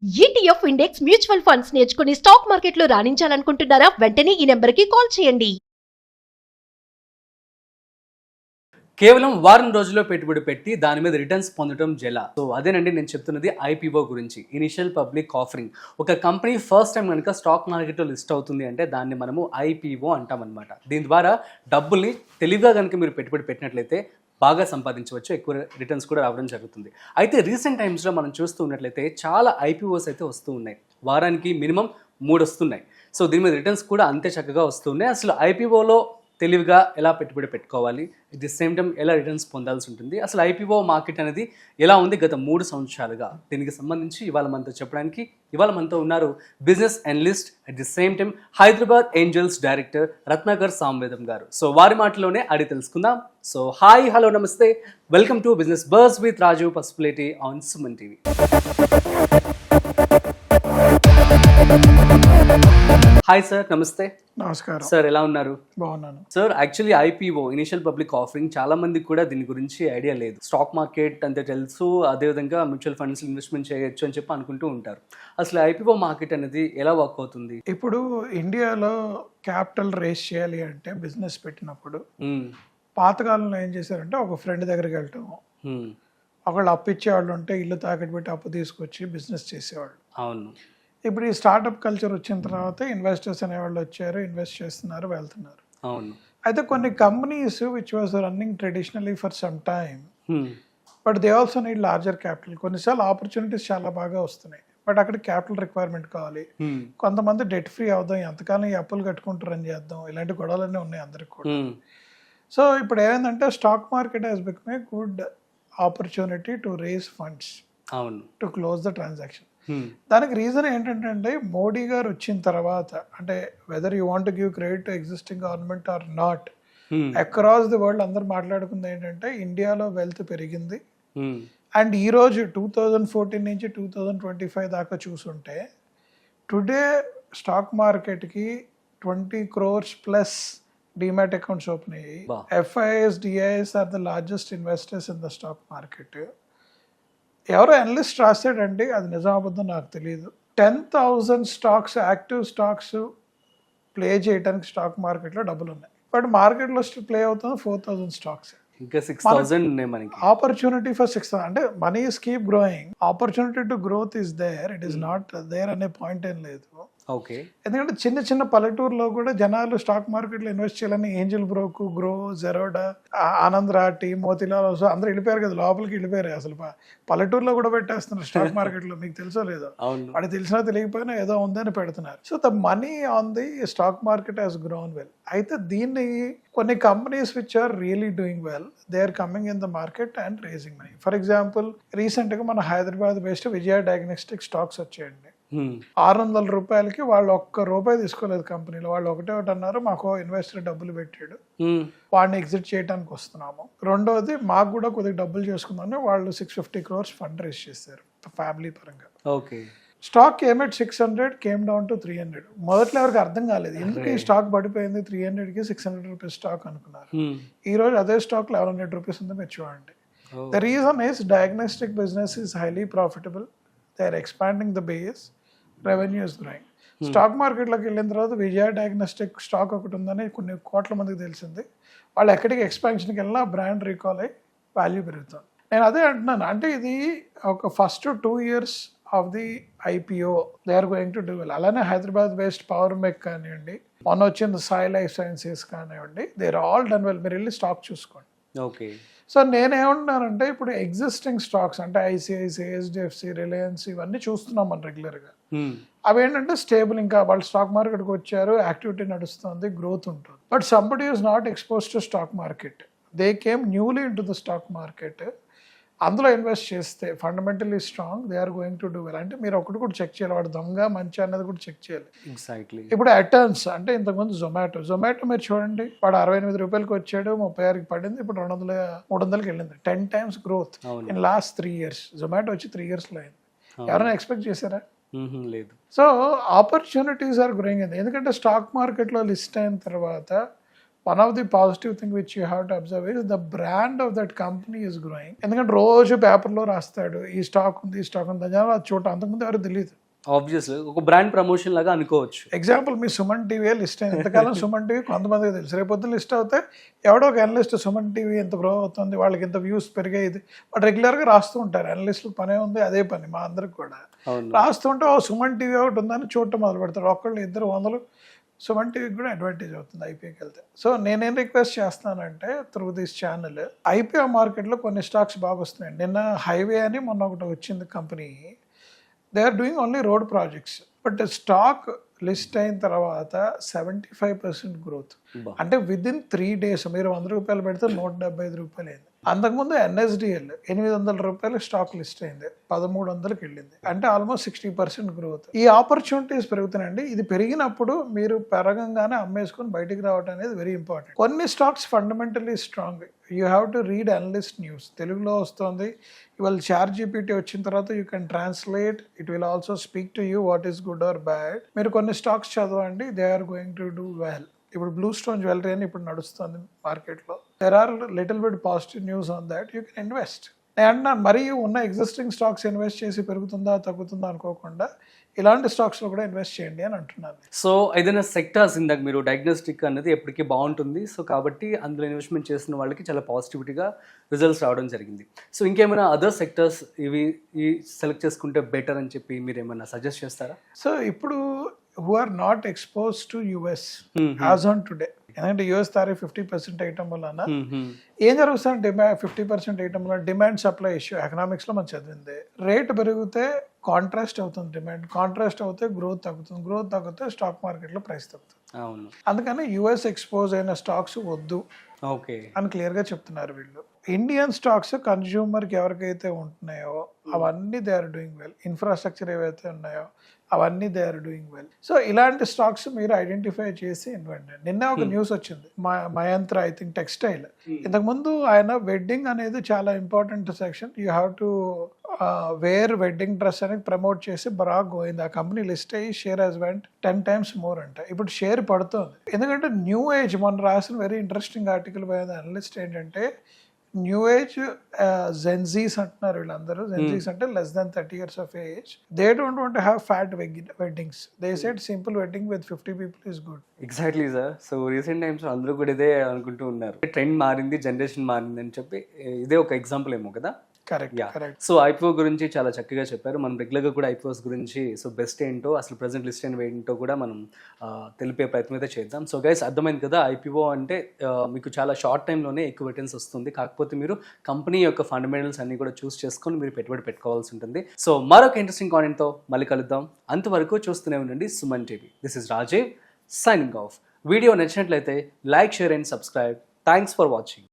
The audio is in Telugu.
ఈటీఎఫ్ ఇండెక్స్ మ్యూచువల్ ఫండ్స్ నేర్చుకుని స్టాక్ మార్కెట్లో రాణించాలనుకుంటున్నారా? వెంటనే ఈ నెంబర్కి కాల్ చేయండి. కేవలం వారం రోజుల్లో పెట్టుబడి పెట్టి దాని మీద రిటర్న్స్ పొందడం జెలా. సో అదేనండి నేను చెప్తున్నది ఐపీఓ గురించి, ఇనిషియల్ పబ్లిక్ ఆఫరింగ్. ఒక కంపెనీ ఫస్ట్ టైం కనుక స్టాక్ మార్కెట్లో లిస్ట్ అవుతుంది అంటే దాన్ని మనము ఐపీఓ అంటాం అనమాట. దీని ద్వారా డబ్బుల్ని తెలివిగా కనుక మీరు పెట్టుబడి పెట్టినట్లయితే బాగా సంపాదించవచ్చు, ఎక్కువ రిటర్న్స్ కూడా రావడం జరుగుతుంది. అయితే రీసెంట్ టైమ్స్లో మనం చూస్తూ ఉన్నట్లయితే చాలా ఐపీఓస్ అయితే వస్తూ ఉన్నాయి. వారానికి మినిమం 3 వస్తున్నాయి. సో దీని మీద రిటర్న్స్ కూడా అంతే చక్కగా వస్తున్నాయి. అసలు ఐపీఓలో తెలివిగా ఎలా పెట్టుబడి పెట్టుకోవాలి, అట్ ది సేమ్ టైం ఎలా రిటర్న్స్ పొందాల్సి ఉంటుంది, అసలు ఐపీఓ మార్కెట్ అనేది ఎలా ఉంది గత 3 సంవత్సరాలుగా, దీనికి సంబంధించి ఇవాళ మనతో చెప్పడానికి ఇవాళ మనతో ఉన్నారు business analyst, at the same time Hyderabad angels director Ratnakar Samvedam గారు. సో వారి మాటలోనే అడిగి తెలుసుకుందాం. సో హాయ్, హలో, నమస్తే, welcome to business bars with Raju Pasupuleti on Suman TV. Hi sir, నమస్తే. నమస్కారం సార్, ఎలా ఉన్నారు? బాగున్నాను sir, actually IPO initial public offering చాలా మందికి కూడా దీని గురించి ఐడియా లేదు. స్టాక్ మార్కెట్ అంతే తెలుసు, అదేవిధంగా మ్యూచువల్ ఫండ్స్ ఇన్వెస్ట్మెంట్ చేయొచ్చు అని చెప్పి అనుకుంటూ ఉంటారు. అసలు ఐపీఓ మార్కెట్ అనేది ఎలా వర్క్ అవుతుంది? ఇప్పుడు ఇండియాలో క్యాపిటల్ రేస్ చేయాలి అంటే బిజినెస్ పెట్టినప్పుడు పాతకాలంలో ఏం చేశారంటే ఒక ఫ్రెండ్ దగ్గరికి వెళ్ళటం, ఒకళ్ళు అప్పు ఇచ్చేవాళ్ళు ఉంటే ఇల్లు తాకట్టు పెట్టి అప్పు తీసుకొచ్చి బిజినెస్ చేసేవాళ్ళు. అవును. ఇప్పుడు ఈ స్టార్టప్ కల్చర్ వచ్చిన తర్వాత ఇన్వెస్టర్స్ అనేవాళ్ళు వచ్చారు, ఇన్వెస్ట్ చేస్తున్నారు, వెళ్తున్నారు. అవును. అయితే కొన్ని companies which was running traditionally for some time, but they also need larger capital. కొన్నిసార్లు ఆపర్చునిటీస్ చాలా బాగా వస్తున్నాయి, బట్ అక్కడ క్యాపిటల్ రిక్వైర్మెంట్ కావాలి. కొంతమంది డెట్ ఫ్రీ అవుదాం, ఎంతకాలం ఈ అప్పులు కట్టుకుంటూ రన్ చేద్దాం, ఇలాంటి గొడవలన్నీ ఉన్నాయి అందరికి కూడా. సో ఇప్పుడు ఏమైందంటే stock market has become a good opportunity to raise funds, అవును, టు క్లోజ్ ద ట్రాన్సాక్షన్. దానికి రీజన్ ఏంటంటే మోడీ గారు వచ్చిన తర్వాత, అంటే whether you want give credit to existing government or not, across the world అందరు మాట్లాడుకుంది ఏంటంటే ఇండియాలో వెల్త్ పెరిగింది. అండ్ ఈరోజు 2014 నుంచి 2025 దాకా చూసుంటే టుడే స్టాక్ మార్కెట్కి 20 crores plus demat accounts open అయ్యాయి. FIIs, DIIs are the largest investors in the stock market. ఎవరో అనలిస్ట్ రాశాడండి, అది నిజం అబద్ధం నాకు తెలియదు. 10,000 స్టాక్స్, యాక్టివ్ స్టాక్స్ ప్లే చేయడానికి స్టాక్ మార్కెట్లో డబ్బులు ఉన్నాయి, బట్ మార్కెట్లో ప్లే అవుతుంది 4,000 స్టాక్స్. ఇంకా 6,000 ఉన్నాయి మనకి. ఆపర్చునిటీ ఫర్ 6,000 అంటే money is keep growing, opportunity to growth is there, it is not there అనే పాయింట్ ఏం లేదు. ఓకే. ఎందుకంటే చిన్న చిన్న పల్లెటూరులో కూడా జనాలు స్టాక్ మార్కెట్లో ఇన్వెస్ట్ చేయాలని Angel broke, Groww, Zerodha, Anand Rathi, Motilal Oswal అందరూ వెళ్ళిపోయారు కదా, లోపలికి వెళ్ళిపోయారు. అసలు పల్లెటూరులో కూడా పెట్టేస్తున్నారు స్టాక్ మార్కెట్లో, మీకు తెలుసో లేదో, వాడికి తెలిసినా తెలియకపోయినా ఏదో ఉందని పెడుతున్నారు. So the money on the stock market has grown well. అయితే దీన్ని కొన్ని companies which are really doing well, they are coming in the market and raising money. For example రీసెంట్గా మన Hyderabad based Vijaya diagnostic stocks వచ్చాయండి. 600 రూపాయలకి వాళ్ళు ₹1 తీసుకోలేదు కంపెనీలో. వాళ్ళు ఒకటే అన్నారు, మాకు ఇన్వెస్టర్ డబ్బులు పెట్టాడు, వాడిని ఎగ్జిట్ చేయడానికి వస్తున్నాము. రెండోది మాకు కూడా కొద్దిగా డబ్బులు చేసుకుందామని వాళ్ళు 650 crores ఫండ్ రేస్ చేశారు ఫ్యామిలీ పరంగా. Okay. Stock came at 600, came down to 300. మొదట్లో ఎవరికి అర్థం కాలేదు ఎందుకు ఈ స్టాక్ పడిపోయింది, 300కి 600 రూపీస్ స్టాక్ అనుకున్నారు. ఈ రోజు అదే స్టాక్ లో 1,100 రూపీస్ ఉందో మీరు చూడండి. The reason is diagnostic business is highly profitable, they are expanding the base, revenue is growing. Stock మార్కెట్లోకి వెళ్ళిన తర్వాత విజయ డయాగ్నోస్టిక్ స్టాక్ ఒకటి ఉందని కొన్ని కోట్ల మందికి తెలిసింది. వాళ్ళు ఎక్కడికి ఎక్స్పాన్షన్కి వెళ్ళినా బ్రాండ్ రీకాల్ అయ్యి వాల్యూ పెరుగుతుంది. నేను అదే అంటున్నాను, అంటే ఇది ఒక first 2 years of the IPO they are going to do well. అలానే హైదరాబాద్ బేస్డ్ పవర్ మెక్ కానివ్వండి, మొన్న వచ్చింది సాయి లైఫ్ సైన్సెస్ కానివ్వండి, they are all done well. మీరు వెళ్ళి స్టాక్ చూసుకోండి. ఓకే. సో నేనేమంటున్నానంటే ఇప్పుడు ఎగ్జిస్టింగ్ స్టాక్స్ అంటే ICICI, HDFC, రిలయన్స్ ఇవన్నీ చూస్తున్నాం మనం రెగ్యులర్గా. అవి ఏంటంటే స్టేబుల్, ఇంకా వాళ్ళు స్టాక్ మార్కెట్కి వచ్చారు, యాక్టివిటీ నడుస్తుంది, గ్రోత్ ఉంటుంది. But somebody is not expose to stock market, they came newly in to the stock market. అందులో ఇన్వెస్ట్ చేస్తే fundamentally strong, they are going to do well. అంటే మీరు ఒకటి కూడా చెక్ చేయాలి, వాడు దొంగ మంచి అన్నది కూడా చెక్ చేయాలి. ఎగ్జాక్ట్లీ. ఇప్పుడు అటర్న్స్ అంటే ఇంతకుముందు జొమాటో మీరు చూడండి, వాడు 68 రూపాయలకి వచ్చాడు, 36కి పడింది, ఇప్పుడు 300కి వెళ్ళింది. 10 times growth in last 3 years. Zomato వచ్చి 3 years అయింది. ఎవరైనా ఎక్స్పెక్ట్ చేశారా? లేదు. So opportunities are growing. ఎందుకంటే స్టాక్ మార్కెట్లో లిస్ట్ అయిన తర్వాత one of the positive thing which you have to observe is the brand of that company is growing. ఎందుకంటే రోజు పేపర్లో రాస్తాడు ఈ స్టాక్ ఉంది ఈ స్టాక్ ఉంది, జనాలు అది చూడటం అంతకుముందు ఎవరు తెలియదు. ఆబ్వియస్లీ ఒక బ్రాండ్ ప్రమోషన్ లాగా అనుకోవచ్చు. ఎగ్జాంపుల్ మీ సుమన్ టీవీ లిస్ట్ అయింది, ఎంతకాలం సుమన్ టీవీ కొంతమందికి తెలుసు, రేపొద్దు లిస్ట్ అవుతే ఎవడో ఒక అనలిస్ట్ సుమన్ టీవీ ఎంత గ్రో అవుతుంది, వాళ్ళకి ఎంత వ్యూస్ పెరిగాయి, బట్ రెగ్యులర్గా రాస్తూ ఉంటారు అనలిస్టులు, పనే ఉంది అదే పని మా అందరికి కూడా. రాస్తుంటే ఓ సుమన్ టీవీ ఒకటి ఉందని చూడటం మొదలు పెడతారు, ఒక్కళ్ళు ఇద్దరు 100 సుమన్ టీవీకి కూడా అడ్వాంటేజ్ అవుతుంది ఐపీఓకి వెళ్తే. సో నేనేం రిక్వెస్ట్ చేస్తానంటే త్రూ దిస్ ఛానల్, ఐపీఓ మార్కెట్లో కొన్ని స్టాక్స్ బాగా వస్తున్నాయి. నిన్న హైవే అని మొన్న ఒకటి వచ్చింది company, they are doing only road projects, but stock list అయిన తర్వాత 75% గ్రోత్. అంటే విత్ ఇన్ 3 days మీరు 100 రూపాయలు పెడితే 175 రూపాయలు అయింది. అంతకుముందు ఎన్ఎస్డిఎల్ 800 రూపాయలు స్టాక్ లిస్ట్ అయింది, 1300కి వెళ్ళింది, అంటే ఆల్మోస్ట్ 60% గ్రోత్. ఈ ఆపర్చునిటీస్ పెరుగుతున్నాయండి. ఇది పెరిగినప్పుడు మీరు పెరగంగానే అమ్మేసుకొని బయటికి రావడం అనేది వెరీ ఇంపార్టెంట్. కొన్ని stocks fundamentally strong, you have to read analyst news, తెలుగులో వస్తుంది. ఇవాళ ChatGPT వచ్చిన తర్వాత you can translate, it will also speak to you what is good or bad. మీరు కొన్ని స్టాక్స్ చదవండి, they are going to do well. ఇప్పుడు బ్లూ స్టోన్ జ్యువెలరీ అని ఇప్పుడు నడుస్తుంది మార్కెట్లో, there are little bit positive news on that, you can invest. నేను అంటున్నాను మరీ ఉన్న ఎగ్జిస్టింగ్ స్టాక్స్ ఇన్వెస్ట్ చేసి పెరుగుతుందా తగ్గుతుందా అనుకోకుండా ఇలాంటి స్టాక్స్లో కూడా ఇన్వెస్ట్ చేయండి అని అంటున్నాను. సో ఏదైనా సెక్టార్స్, ఇందాక మీరు డయాగ్నోస్టిక్ అనేది ఎప్పటికీ బాగుంటుంది, సో కాబట్టి అందులో ఇన్వెస్ట్మెంట్ చేసిన వాళ్ళకి చాలా పాజిటివిటీగా రిజల్ట్స్ రావడం జరిగింది. సో ఇంకేమైనా అదర్ సెక్టర్స్ ఈ సెలెక్ట్ చేసుకుంటే బెటర్ అని చెప్పి మీరు ఏమైనా సజెస్ట్ చేస్తారా? సో ఇప్పుడు who are not exposed to US as on today, ఎందుకంటే యూఎస్ తారీఫ్ 50% వేయటం వలన ఏం జరుగుతుంది, 50% వేయటం వల్ల డిమాండ్ సప్లై ఇష్యూ. ఎకనామిక్స్లో మనం చదివింది, రేట్ పెరిగితే కాంట్రాస్ట్ అవుతుంది డిమాండ్, కాంట్రాస్ట్ అవుతే గ్రోత్ తగ్గుతుంది, గ్రోత్ తగ్గితే స్టాక్ మార్కెట్లో ప్రైస్ తగ్గుతుంది. అవును, అందుకని యుఎస్ ఎక్స్పోజ్ అయిన స్టాక్స్ వద్దు ఓకే అని క్లియర్గా చెప్తున్నారు వీళ్ళు. ఇండియన్ స్టాక్స్ కన్జ్యూమర్కి ఎవరికైతే ఉంటున్నాయో అవన్నీ they are doing well, infrastructure ఏవైతే ఉన్నాయో అవన్నీ they are doing well. So ఇలాంటి స్టాక్స్ మీరు ఐడెంటిఫై చేసి ఇన్వెస్ట్. నిన్న ఒక న్యూస్ వచ్చింది, మయంత్ర ఐ థింక్ టెక్స్టైల్. ఇంతకుముందు ఆయన వెడ్డింగ్ అనేది చాలా important section, you have to wear wedding dress అని ప్రమోట్ చేసి బరాక్ గోయింది. ఆ కంపెనీ లిస్ట్ అయ్యి share has went 10 times more అంట. ఇప్పుడు షేర్ పడుతుంది, ఎందుకంటే న్యూ ఏజ్ మొన్న రాసిన very interesting article by analyst ఏంటంటే, న్యూ ఏజ్ జెన్జీస్ అంటున్నారు వీళ్ళందరూ. జెన్జీస్ అంటే less than 30 years of age. They don't want to have fat weddings. They said simple wedding with 50 people is good. Exactly sir. So recent times అందరూ కూడా ఇదే అనుకుంటూ ఉన్నారు, ట్రెండ్ మారింది, జనరేషన్ మారింది అని చెప్పి. ఇదే ఒక ఎగ్జాంపుల్ ఏమో కదా. కరెక్ట్. సో ఐపీఓ గురించి చాలా చక్కగా చెప్పారు. మనం రెగ్యులర్గా కూడా ఐపీఓస్ గురించి, సో బెస్ట్ ఏంటో, అసలు ప్రెసెంట్ లిస్ట్ ఏంటో కూడా మనం తెలిపే ప్రయత్నం అయితే చేద్దాం. సో గైస్, అర్థమైంది కదా, ఐపీఓ అంటే మీకు చాలా షార్ట్ టైంలోనే ఎక్కువ రిటర్న్స్ వస్తుంది. కాకపోతే మీరు కంపెనీ యొక్క ఫండమెంటల్స్ అన్ని కూడా చూస్ చేసుకొని మీరు పెట్టుబడి పెట్టుకోవాల్సి ఉంటుంది. సో మరొక ఇంట్రెస్టింగ్ కాంటెంట్తో మళ్ళీ కలుద్దాం. అంతవరకు చూస్తూనే ఉండండి Suman TV. This is Rajeev signing off. Video నచ్చినట్లయితే like, share and subscribe. Thanks for watching.